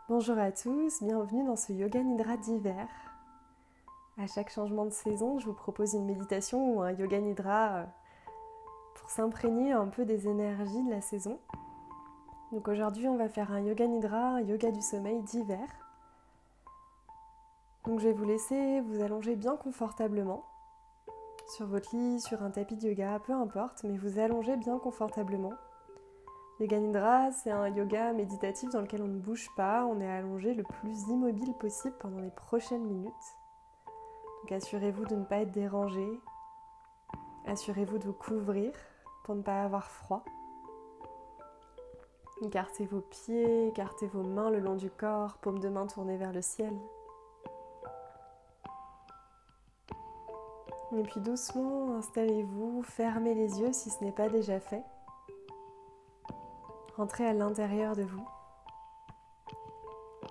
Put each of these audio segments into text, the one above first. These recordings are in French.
Bonjour à tous, bienvenue dans ce Yoga Nidra d'hiver. À chaque changement de saison, je vous propose une méditation ou un Yoga Nidra pour s'imprégner un peu des énergies de la saison. Donc aujourd'hui, on va faire un Yoga Nidra, un yoga du sommeil d'hiver. Donc je vais vous laisser vous allonger bien confortablement sur votre lit, sur un tapis de yoga, peu importe, mais vous allongez bien confortablement. Yoga Nidra, c'est un yoga méditatif dans lequel on ne bouge pas, on est allongé le plus immobile possible pendant les prochaines minutes. Donc assurez-vous de ne pas être dérangé, assurez-vous de vous couvrir pour ne pas avoir froid. Écartez vos pieds, écartez vos mains le long du corps, paumes de main tournées vers le ciel. Et puis doucement, installez-vous, fermez les yeux si ce n'est pas déjà fait. Rentrez à l'intérieur de vous.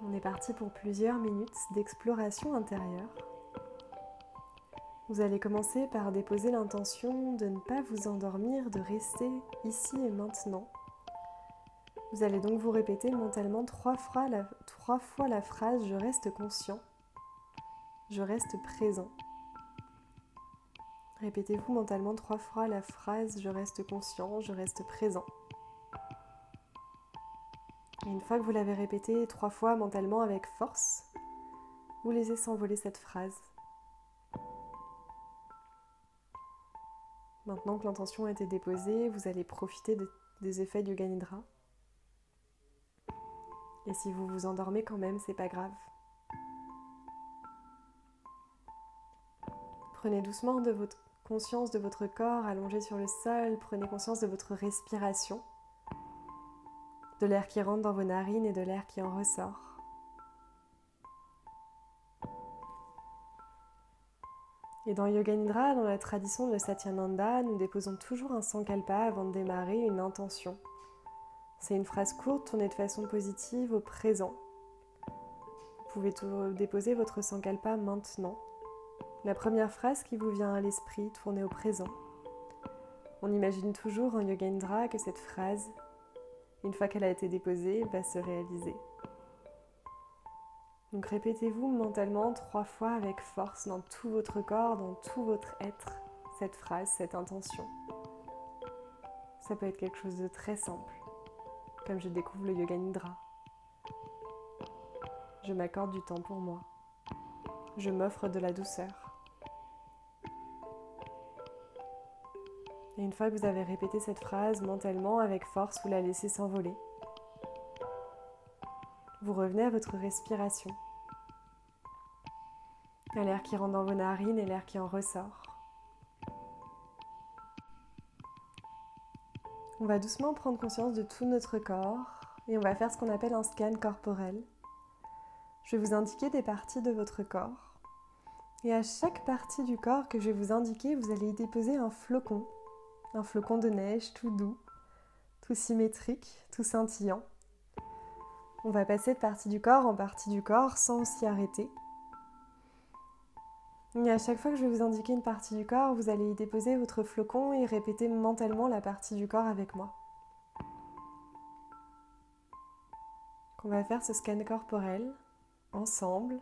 On est parti pour plusieurs minutes d'exploration intérieure. Vous allez commencer par déposer l'intention de ne pas vous endormir, de rester ici et maintenant. Vous allez donc vous répéter mentalement trois fois la phrase « Je reste conscient »,« Je reste présent ». Répétez-vous mentalement 3 fois la phrase « Je reste conscient »,« Je reste présent ». Et une fois que vous l'avez répétée 3 fois mentalement avec force, vous laissez s'envoler cette phrase. Maintenant que l'intention a été déposée, vous allez profiter des effets du Yoga Nidra. Et si vous vous endormez quand même, c'est pas grave. Prenez doucement conscience de votre corps allongé sur le sol, prenez conscience de votre respiration, de l'air qui rentre dans vos narines et de l'air qui en ressort. Et dans Yoga Nidra, dans la tradition de Satyananda, nous déposons toujours un sankalpa avant de démarrer une intention. C'est une phrase courte tournée de façon positive au présent. Vous pouvez déposer votre sankalpa maintenant. La première phrase qui vous vient à l'esprit, tournée au présent. On imagine toujours en Yoga Nidra que cette phrase, une fois qu'elle a été déposée, va se réaliser. Donc répétez-vous mentalement 3 fois avec force dans tout votre corps, dans tout votre être, cette phrase, cette intention. Ça peut être quelque chose de très simple, comme je découvre le Yoga Nidra. Je m'accorde du temps pour moi. Je m'offre de la douceur. Et une fois que vous avez répété cette phrase mentalement avec force, vous la laissez s'envoler. Vous revenez à votre respiration. À l'air qui rentre dans vos narines et l'air qui en ressort. On va doucement prendre conscience de tout notre corps et on va faire ce qu'on appelle un scan corporel. Je vais vous indiquer des parties de votre corps. Et à chaque partie du corps que je vais vous indiquer, vous allez y déposer un flocon de neige tout doux, tout symétrique, tout scintillant. On va passer de partie du corps en partie du corps sans s'y arrêter. Et à chaque fois que je vais vous indiquer une partie du corps, vous allez y déposer votre flocon et répéter mentalement la partie du corps avec moi. On va faire ce scan corporel ensemble.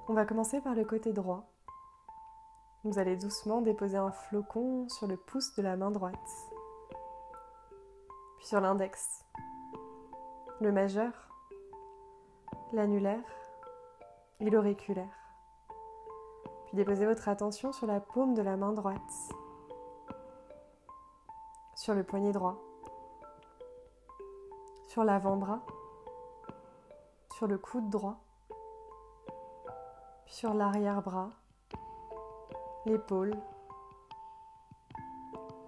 On va commencer par le côté droit. Vous allez doucement déposer un flocon sur le pouce de la main droite, puis sur l'index, le majeur, l'annulaire et l'auriculaire. Puis déposez votre attention sur la paume de la main droite, sur le poignet droit, sur l'avant-bras, sur le coude droit, puis sur l'arrière-bras, l'épaule,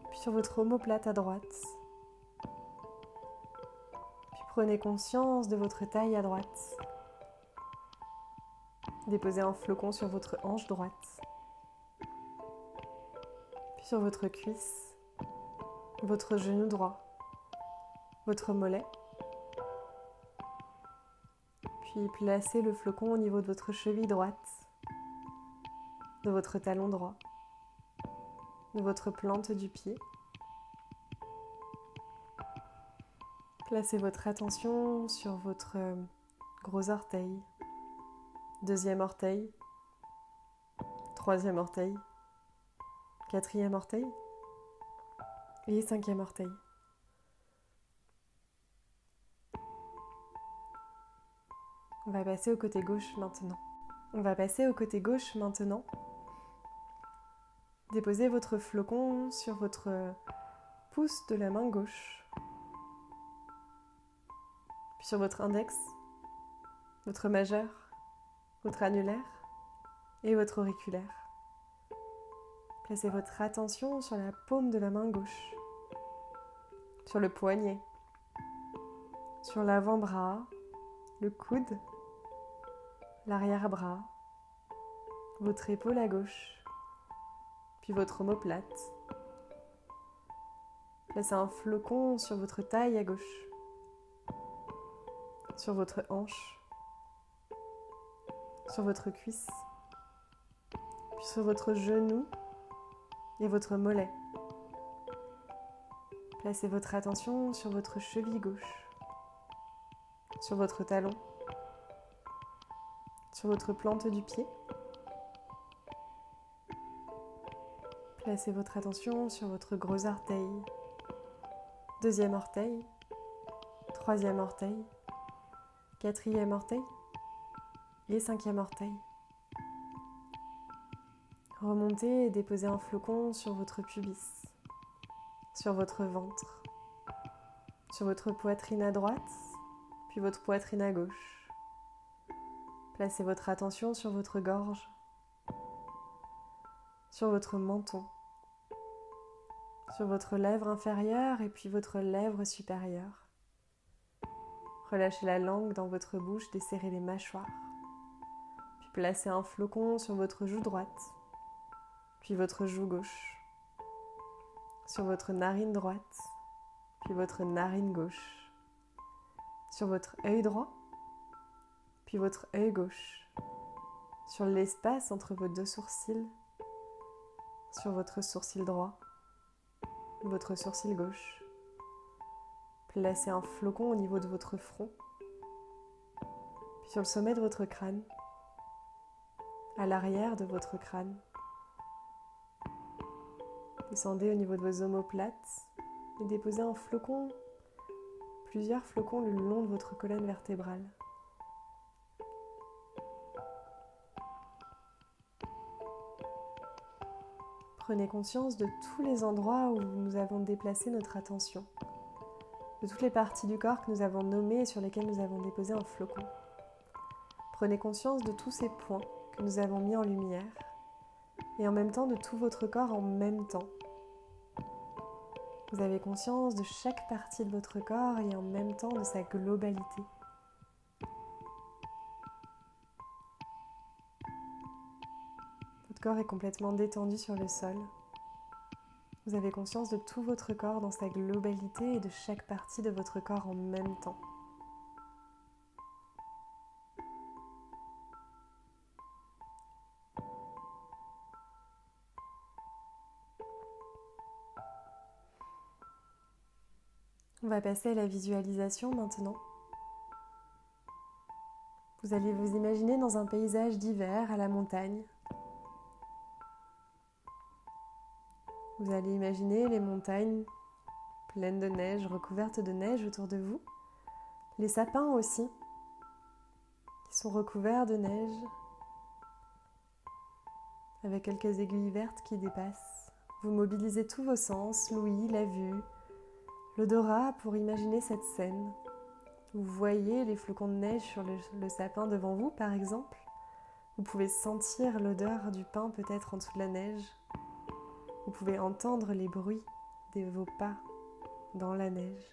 puis sur votre omoplate à droite. Puis prenez conscience de votre taille à droite. Déposez un flocon sur votre hanche droite, puis sur votre cuisse, votre genou droit, votre mollet. Puis placez le flocon au niveau de votre cheville droite, de votre talon droit, de votre plante du pied. Placez votre attention sur votre gros orteil, deuxième orteil, troisième orteil, quatrième orteil et cinquième orteil. On va passer au côté gauche maintenant. Déposez votre flocon sur votre pouce de la main gauche, puis sur votre index, votre majeur, votre annulaire et votre auriculaire. Placez votre attention sur la paume de la main gauche, sur le poignet, sur l'avant-bras, le coude, l'arrière-bras, votre épaule à gauche, puis votre omoplate. Placez un flocon sur votre taille à gauche, sur votre hanche, sur votre cuisse, puis sur votre genou et votre mollet. Placez votre attention sur votre cheville gauche, sur votre talon, sur votre plante du pied. Placez votre attention sur votre gros orteil, deuxième orteil, troisième orteil, quatrième orteil et cinquième orteil. Remontez et déposez un flocon sur votre pubis, sur votre ventre, sur votre poitrine à droite, puis votre poitrine à gauche. Placez votre attention sur votre gorge, sur votre menton, sur votre lèvre inférieure et puis votre lèvre supérieure. Relâchez la langue dans votre bouche, desserrez les mâchoires. Puis placez un flocon sur votre joue droite, puis votre joue gauche, sur votre narine droite, puis votre narine gauche, sur votre œil droit, puis votre œil gauche, sur l'espace entre vos deux sourcils, sur votre sourcil droit, votre sourcil gauche. Placez un flocon au niveau de votre front, puis sur le sommet de votre crâne, à l'arrière de votre crâne. Descendez au niveau de vos omoplates et déposez un flocon, plusieurs flocons le long de votre colonne vertébrale. Prenez conscience de tous les endroits où nous avons déplacé notre attention, de toutes les parties du corps que nous avons nommées et sur lesquelles nous avons déposé un flocon. Prenez conscience de tous ces points que nous avons mis en lumière et en même temps de tout votre corps en même temps. Vous avez conscience de chaque partie de votre corps et en même temps de sa globalité. Votre corps est complètement détendu sur le sol. Vous avez conscience de tout votre corps dans sa globalité et de chaque partie de votre corps en même temps. On va passer à la visualisation maintenant. Vous allez vous imaginer dans un paysage d'hiver à la montagne. Vous allez imaginer les montagnes pleines de neige, recouvertes de neige autour de vous. Les sapins aussi, qui sont recouverts de neige, avec quelques aiguilles vertes qui dépassent. Vous mobilisez tous vos sens, l'ouïe, la vue, l'odorat pour imaginer cette scène. Vous voyez les flocons de neige sur le sapin devant vous, par exemple. Vous pouvez sentir l'odeur du pain peut-être en dessous de la neige. Vous pouvez entendre les bruits de vos pas dans la neige.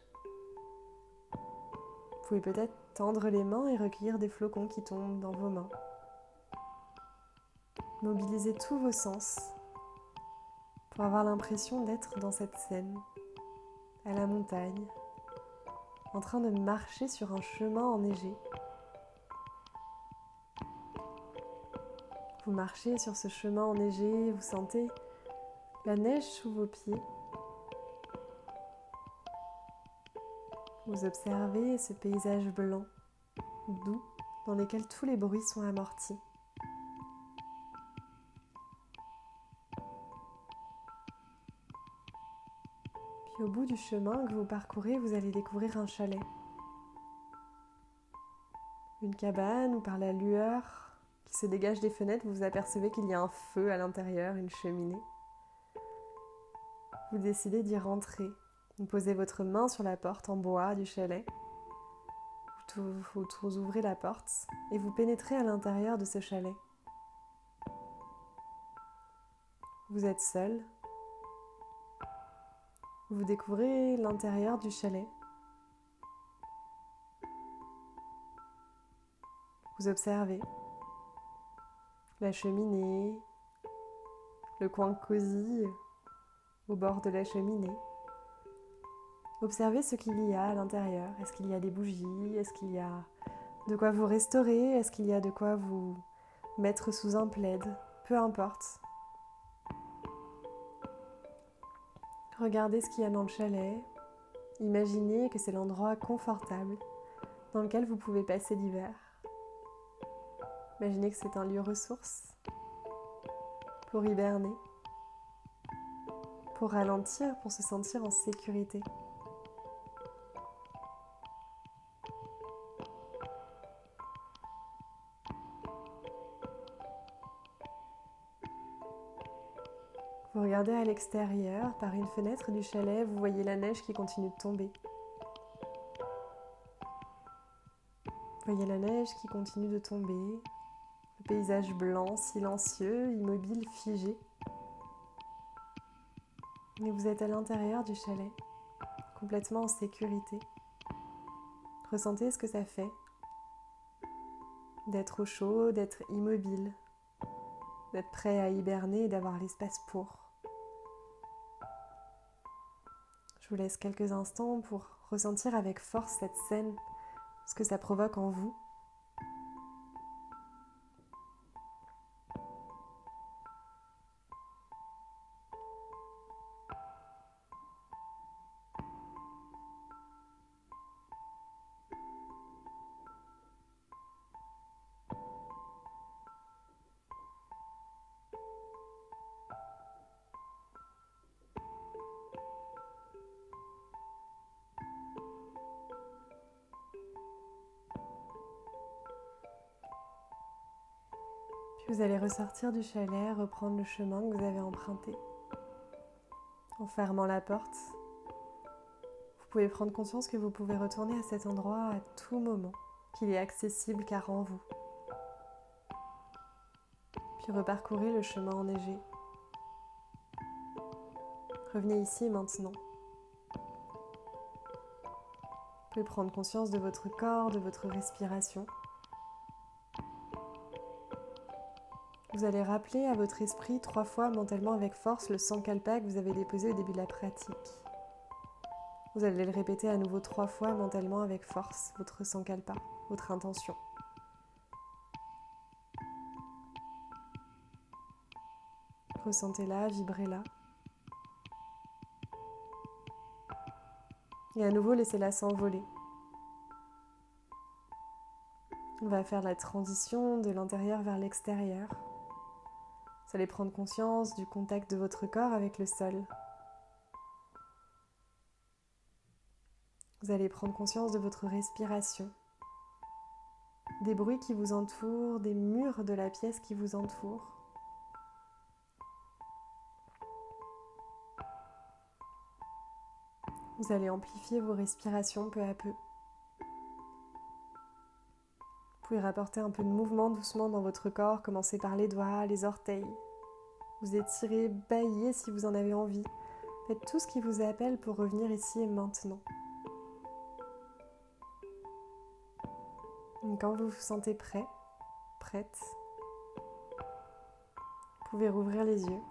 Vous pouvez peut-être tendre les mains et recueillir des flocons qui tombent dans vos mains. Mobilisez tous vos sens pour avoir l'impression d'être dans cette scène, à la montagne, en train de marcher sur un chemin enneigé. Vous marchez sur ce chemin enneigé, vous sentez la neige sous vos pieds. Vous observez ce paysage blanc, doux, dans lesquels tous les bruits sont amortis. Puis au bout du chemin que vous parcourez, vous allez découvrir un chalet. Une cabane où par la lueur qui se dégage des fenêtres, vous apercevez qu'il y a un feu à l'intérieur, une cheminée. Vous décidez d'y rentrer. Vous posez votre main sur la porte en bois du chalet. Vous ouvrez la porte et vous pénétrez à l'intérieur de ce chalet. Vous êtes seul. Vous découvrez l'intérieur du chalet. Vous observez la cheminée, le coin cosy au bord de la cheminée. Observez ce qu'il y a à l'intérieur. Est-ce qu'il y a des bougies? Est-ce qu'il y a de quoi vous restaurer? Est-ce qu'il y a de quoi vous mettre sous un plaid? Peu importe. Regardez ce qu'il y a dans le chalet. Imaginez que c'est l'endroit confortable dans lequel vous pouvez passer l'hiver. Imaginez que c'est un lieu ressource pour hiberner, pour ralentir, pour se sentir en sécurité. Vous regardez à l'extérieur, par une fenêtre du chalet, vous voyez la neige qui continue de tomber. Vous voyez la neige qui continue de tomber, le paysage blanc, silencieux, immobile, figé. Et vous êtes à l'intérieur du chalet, complètement en sécurité. Ressentez ce que ça fait d'être au chaud, d'être immobile, d'être prêt à hiberner et d'avoir l'espace pour. Je vous laisse quelques instants pour ressentir avec force cette scène, ce que ça provoque en vous. Puis vous allez ressortir du chalet, reprendre le chemin que vous avez emprunté. En fermant la porte, vous pouvez prendre conscience que vous pouvez retourner à cet endroit à tout moment, qu'il est accessible car en vous. Puis reparcourez le chemin enneigé. Revenez ici et maintenant. Vous pouvez prendre conscience de votre corps, de votre respiration. Vous allez rappeler à votre esprit 3 fois mentalement avec force le sankalpa que vous avez déposé au début de la pratique. Vous allez le répéter à nouveau 3 fois mentalement avec force, votre sankalpa, votre intention. Ressentez-la, vibrez-la. Et à nouveau, laissez-la s'envoler. On va faire la transition de l'intérieur vers l'extérieur. Vous allez prendre conscience du contact de votre corps avec le sol. Vous allez prendre conscience de votre respiration, des bruits qui vous entourent, des murs de la pièce qui vous entourent. Vous allez amplifier vos respirations peu à peu. Vous pouvez rapporter un peu de mouvement doucement dans votre corps, commencez par les doigts, les orteils. Vous étirez, baillez si vous en avez envie. Faites tout ce qui vous appelle pour revenir ici et maintenant. Et quand vous vous sentez prêt, prête, vous pouvez rouvrir les yeux.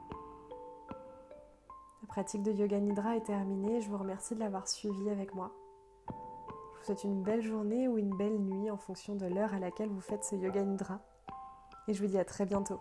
La pratique de Yoga Nidra est terminée. Je vous remercie de l'avoir suivi avec moi. Je vous souhaite une belle journée ou une belle nuit en fonction de l'heure à laquelle vous faites ce Yoga Nidra. Et je vous dis à très bientôt.